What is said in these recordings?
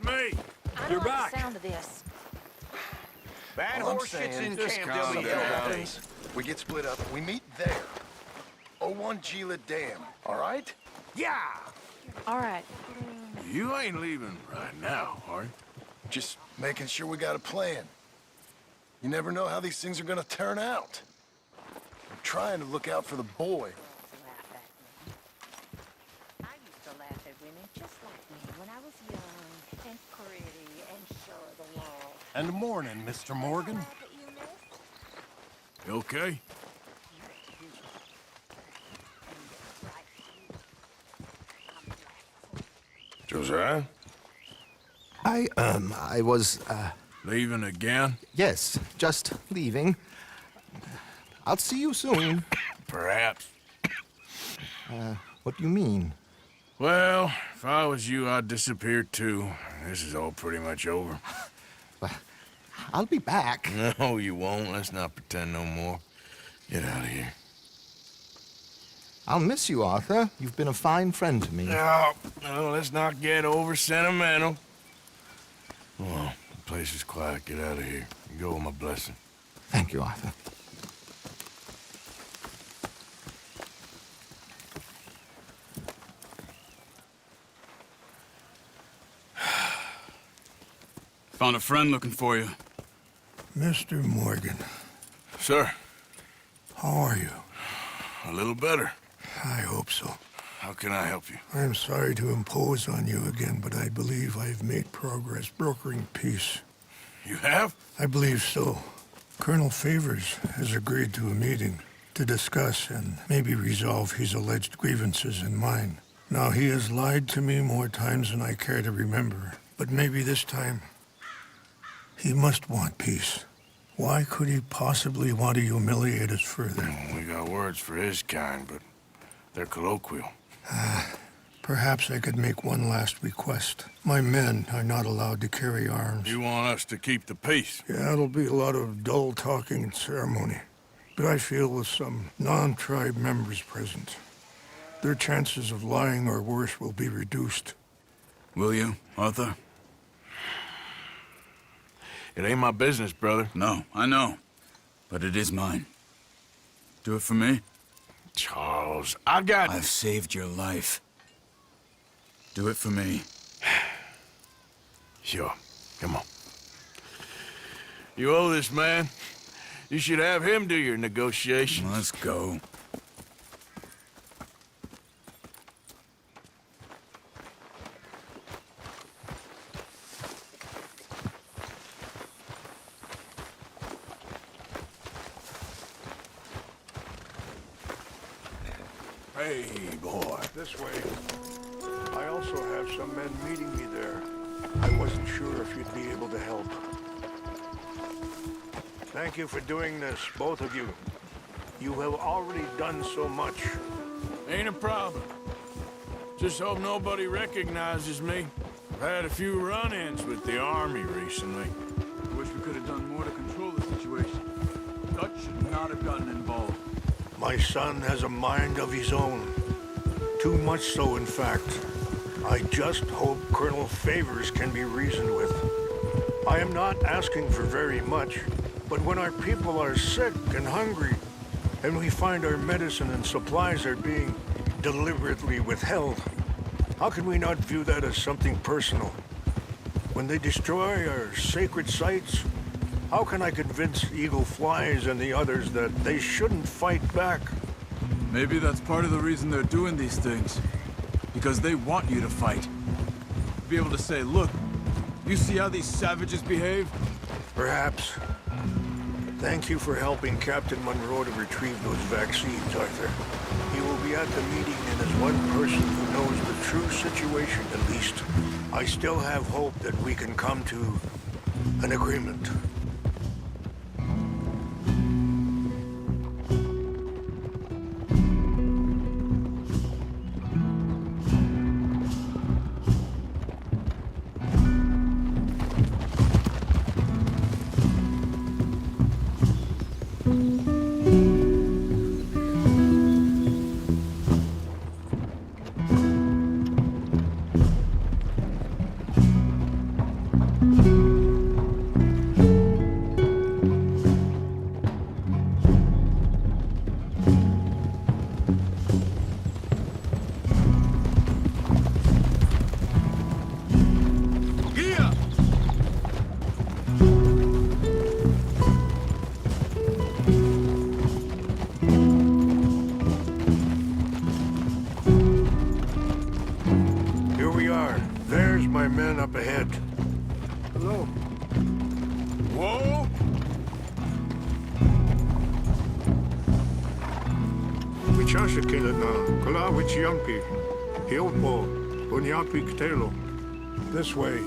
me. I You're don't like back. the sound of this. Bad All I'm horse shit's saying, in just camp. calm They'll be down. happens. We get split up. We meet there. O1 Gila Dam. All right? Yeah. All right. You ain't leaving right now, are you? Just making sure we got a plan. You never know how these things are gonna turn out. I'm trying to look out for the boy. I used to laugh at women just like me when I was young and pretty and sure of the law. And morning, Mr. Morgan. Laugh at you, miss? You okay? Josiah? I was, Leaving again? yes, just leaving. I'll see you soon. Perhaps. What do you mean? Well, if I was you, I'd disappear too. This is all pretty much over. I'll be back. No, you won't. Let's not pretend no more. Get out of here. I'll miss you, Arthur. You've been a fine friend to me. No, let's not get over sentimental. Well, the place is quiet. Get out of here. You go with my blessing. Thank you, Arthur. Found a friend looking for you. Mr. Morgan, Sir, how are you? a little better. I hope so. How can I help you? I'm sorry to impose on you again, but I believe I've made progress brokering peace. You have? I believe so. Colonel Favors has agreed to a meeting to discuss and maybe resolve his alleged grievances and mine. Now, he has lied to me more times than I care to remember, but maybe this time he must want peace. Why could he possibly want to humiliate us further? We got words for his kind, but they're colloquial. Perhaps I could make one last request. My men are not allowed to carry arms. You want us to keep the peace? Yeah, it'll be a lot of dull talking and ceremony. But I feel with some non-tribe members present, their chances of lying or worse will be reduced. Will you, Arthur? It ain't my business, brother. No, I know. But it is mine. Do it for me? Charles, I've got... I've saved your life. Do it for me. Sure. Come on. You owe this man. You should have him do your negotiations. Let's go. Hey, boy. This way. I also have some men meeting me there. I wasn't sure if you'd be able to help. Thank you for doing this, both of you. You have already done so much. Ain't a problem. Just hope nobody recognizes me. I've had a few run-ins with the army recently. I wish we could have done more to control the situation. Dutch should not have gotten involved. My son has a mind of his own. Too much so, in fact. I just hope Colonel Favors can be reasoned with. I am not asking for very much, but when our people are sick and hungry, and we find our medicine and supplies are being deliberately withheld, how can we not view that as something personal? When they destroy our sacred sites, how can I convince Eagle Flies and the others that they shouldn't fight back? Maybe that's part of the reason they're doing these things. Because they want you to fight. Be able to say, look, you see how these savages behave? Perhaps. Thank you for helping Captain Monroe to retrieve those vaccines, Arthur. He will be at the meeting and as one person who knows the true situation at least. I still have hope that we can come to an agreement. Chashakila na Kalawich Yampi, Hiopo, Bunyapi Ktelo. This way.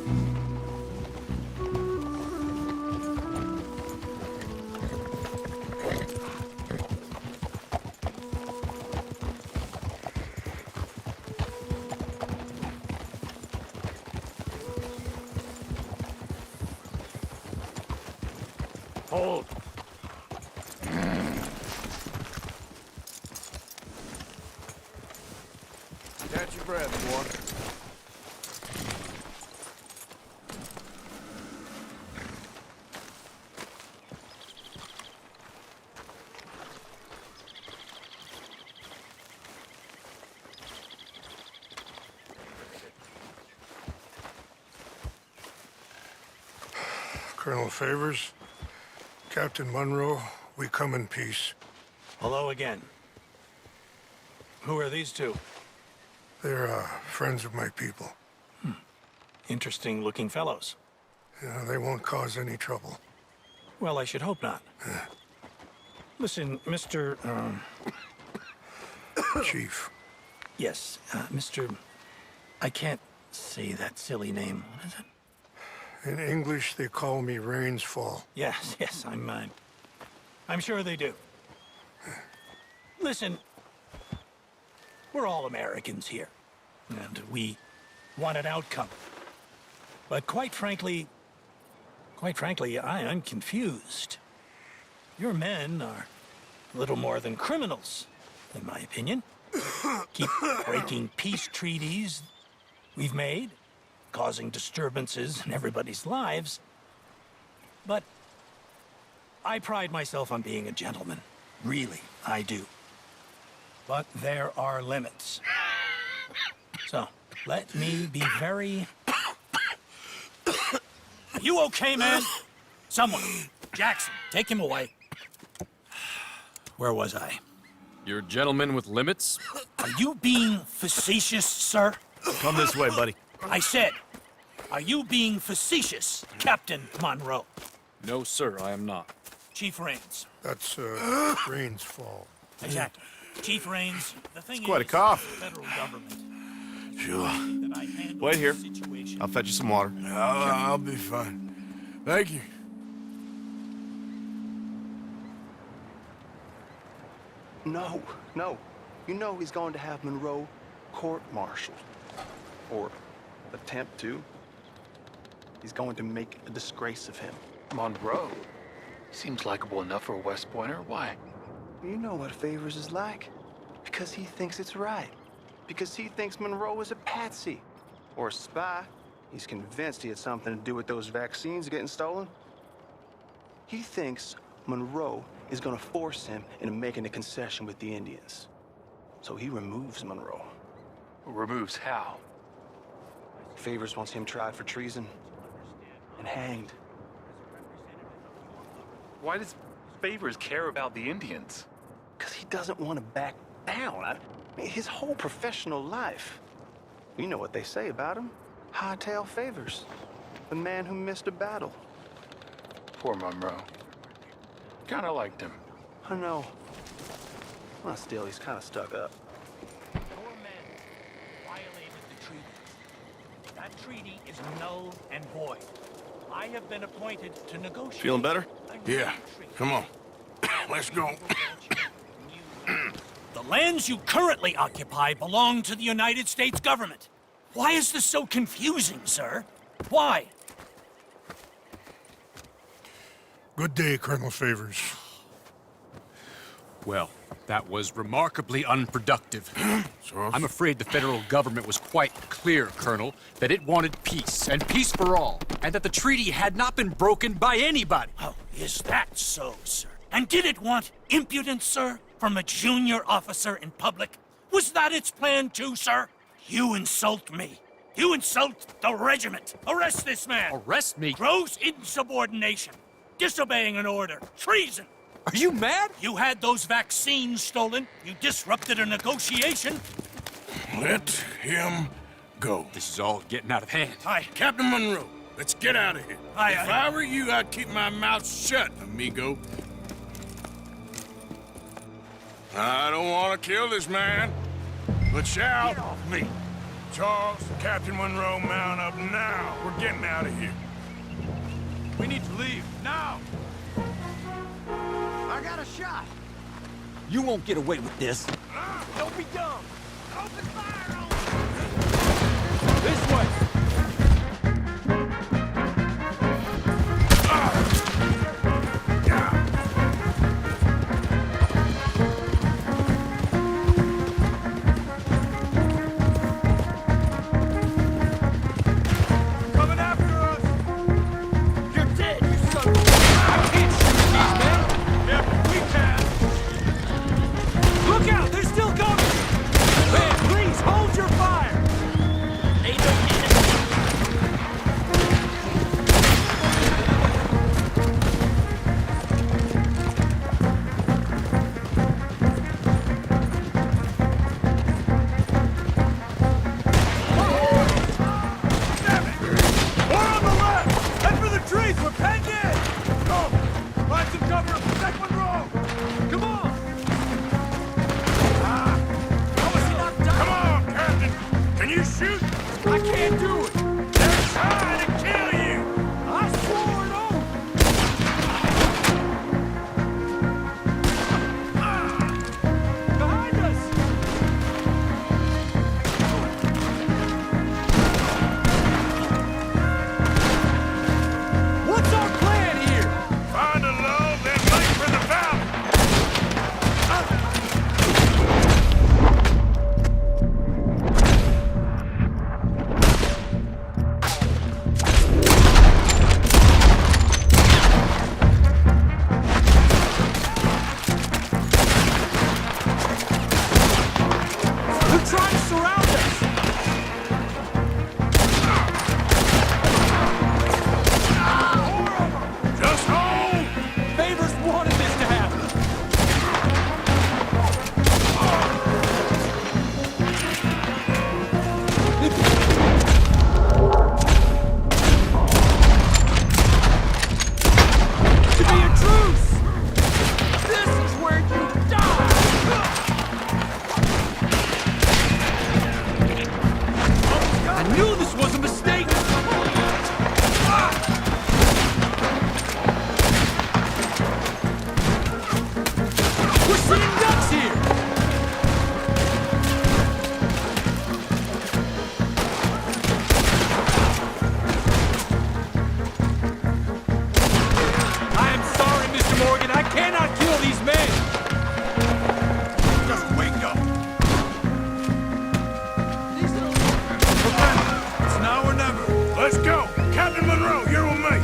Hold. Catch your breath, boy. Colonel Favors, Captain Monroe, we come in peace. Hello again. Who are these two? They're friends of my people. Interesting looking fellows. Yeah, they won't cause any trouble. Well, I should hope not. Listen, Mr. Chief. Yes, Mr. I can't say that silly name. What is it? In English, they call me Rains Fall. Yes, yes, I'm sure they do. Listen, we're all Americans here, and we want an outcome. But quite frankly, I'm confused. Your men are a little more than criminals, in my opinion. Keep breaking peace treaties we've made, causing disturbances in everybody's lives. But I pride myself on being a gentleman. Really, I do. But there are limits. So, let me be very... You okay, man? Someone. Jackson, take him away. Where was I? You're a gentleman with limits? Are you being facetious, sir? Come this way, buddy. I said, are you being facetious, Captain Monroe? No, sir, I am not. Chief Rains. That's Rains Fall. Exactly. Chief Rains, the thing quite a is, cough. the federal government. Sure. That I handle Wait here. this situation. I'll fetch you some water. I'll be fine. Thank you. No, no. You know he's going to have Monroe court-martialed. Or attempt to. He's going to make a disgrace of him. Monroe? Seems likable enough for a West Pointer. Why? You know what Favors is like. Because he thinks it's right. Because he thinks Monroe is a patsy. Or a spy. He's convinced he had something to do with those vaccines getting stolen. He thinks Monroe is gonna force him into making a concession with the Indians. So he removes Monroe. Removes how? Favors wants him tried for treason and hanged. Why does Favors care about the Indians? Because he doesn't want to back down. I mean, his whole professional life. You know what they say about him. Hightail Favors. The man who missed a battle. Poor Monroe. Kinda liked him. I know. Well, still, he's kind of stuck up. Your men violated the treaty. That treaty is null and void. I have been appointed to negotiate. Feeling better? Yeah. Come on. Let's go. The lands you currently occupy belong to the United States government. Why is this so confusing, sir? Why? Good day, Colonel Favors. Well, that was remarkably unproductive. I'm afraid the federal government was quite clear, Colonel, that it wanted peace, and peace for all, and that the treaty had not been broken by anybody. Oh, is that so, sir? And did it want impudence, sir, from a junior officer in public? Was that its plan too, sir? You insult me. You insult the regiment. Arrest this man. Arrest me? Gross insubordination. Disobeying an order. Treason. Are you mad? You had those vaccines stolen. You disrupted a negotiation. Let him go. This is all getting out of hand. Captain Monroe, let's get out of here. If I were you, I'd keep my mouth shut, amigo. I don't want to kill this man, but shall. Get off me! Charles, Captain Monroe, mount up now. We're getting out of here. We need to leave, now! I got a shot! You won't get away with this. Don't be dumb! Open fire on This way! Coming after us! You're dead, you son of a... I can't shoot these men! Yeah, but we can! Look out! They're still coming! Man, please, hold your fire! Ain't no We're on the left! Head for the trees! We're penned in! Go! Find some cover and protect Monroe! Come on! Come on, Captain! Can you shoot? I can't do it! They're trying to kill you! I swore an oath! Behind us! What's our plan here? Find a low, then make for the valley! They're trying to surround us! Just hold! Favors wanted this to happen! To be a truce! This is where you die! I knew this was a mistake! We're seeing ducks here! I am sorry, Mr. Morgan. I cannot kill these men! Just wake up! It's now or never. Let's go! Captain Monroe, you're with me!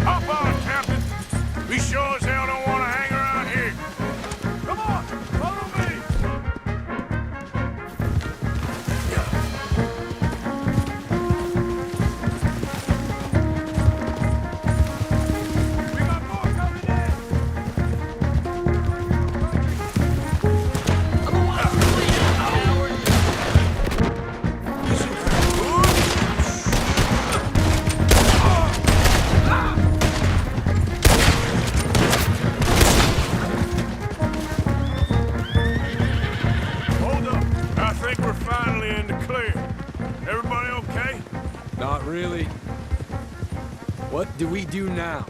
Hop on, Captain! We sure as hell don't want to hang around here! Come on! Follow me! We got more coming in! Hold up. I think we're finally in the clear. Everybody okay? Not really. What do we do now?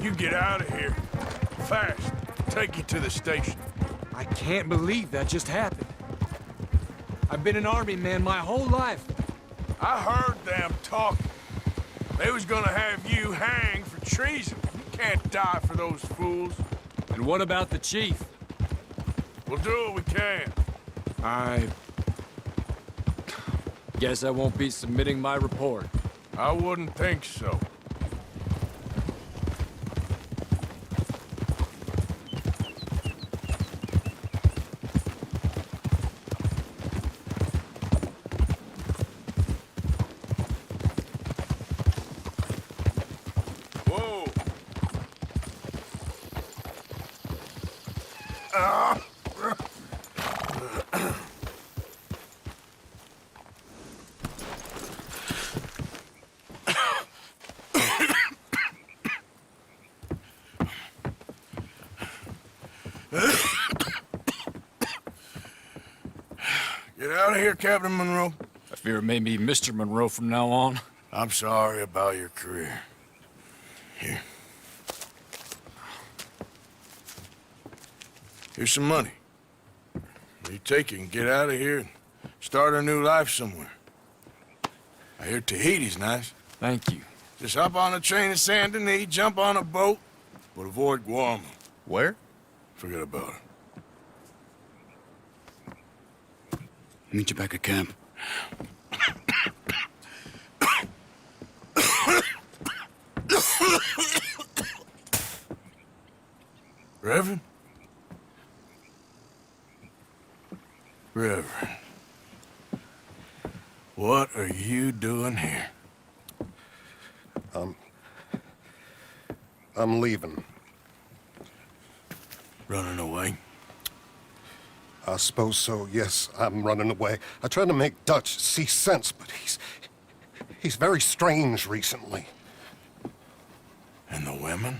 You get out of here. Fast. Take you to the station. I can't believe that just happened. I've been an army man my whole life. I heard them talking. They was gonna have you hanged for treason. You can't die for those fools. And what about the chief? We'll do what we can. I guess I won't be submitting my report. I wouldn't think so. Whoa! out of here, Captain Monroe. I fear it may be Mr. Monroe from now on. I'm sorry about your career. Here. Here's some money. You take it and get out of here and start a new life somewhere. I hear Tahiti's nice. Thank you. Just hop on a train to Saint Denis, jump on a boat, but avoid Guam. Where? Forget about it. Meet you back at camp. Reverend? Reverend. What are you doing here? I'm leaving. Running away? I suppose so, yes. I'm running away. I tried to make Dutch see sense, but he's very strange recently. And the women?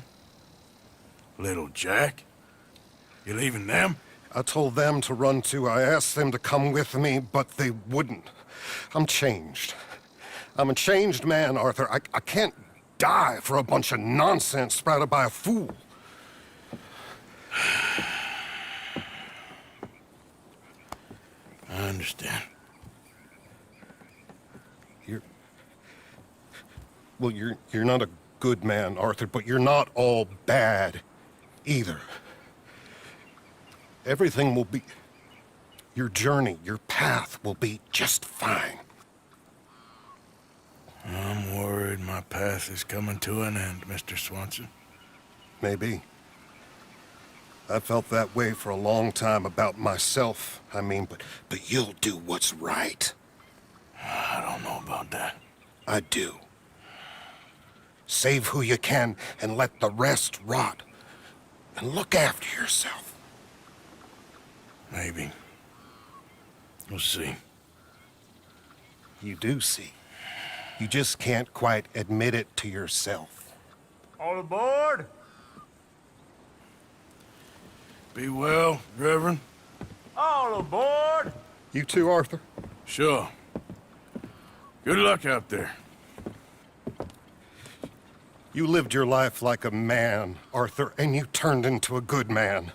Little Jack? You leaving them? I told them to run too. I asked them to come with me, but they wouldn't. I'm changed. I'm a changed man, Arthur. I can't die for a bunch of nonsense sprouted by a fool. I understand. You're not a good man, Arthur, but you're not all bad either. Everything will be... Your journey, your path will be just fine. I'm worried my path is coming to an end, Mr. Swanson. Maybe. I felt that way for a long time about myself, I mean, but you'll do what's right. I don't know about that. I do. Save who you can and let the rest rot. And look after yourself. Maybe. We'll see. You do see. You just can't quite admit it to yourself. All aboard? Be well, Reverend. All aboard? You too, Arthur? Sure. Good luck out there. You lived your life like a man, Arthur, and you turned into a good man.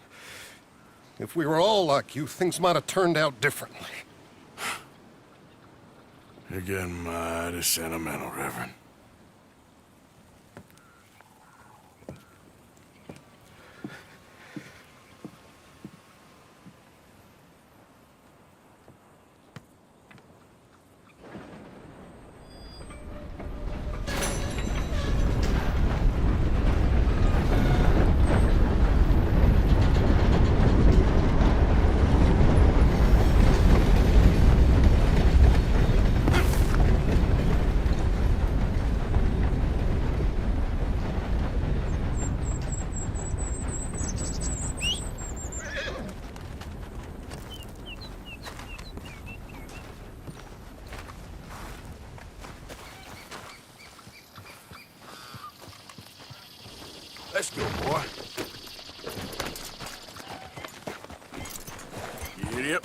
If we were all like you, things might have turned out differently. You're getting mighty sentimental, Reverend. Let's go, boy. Giddy up.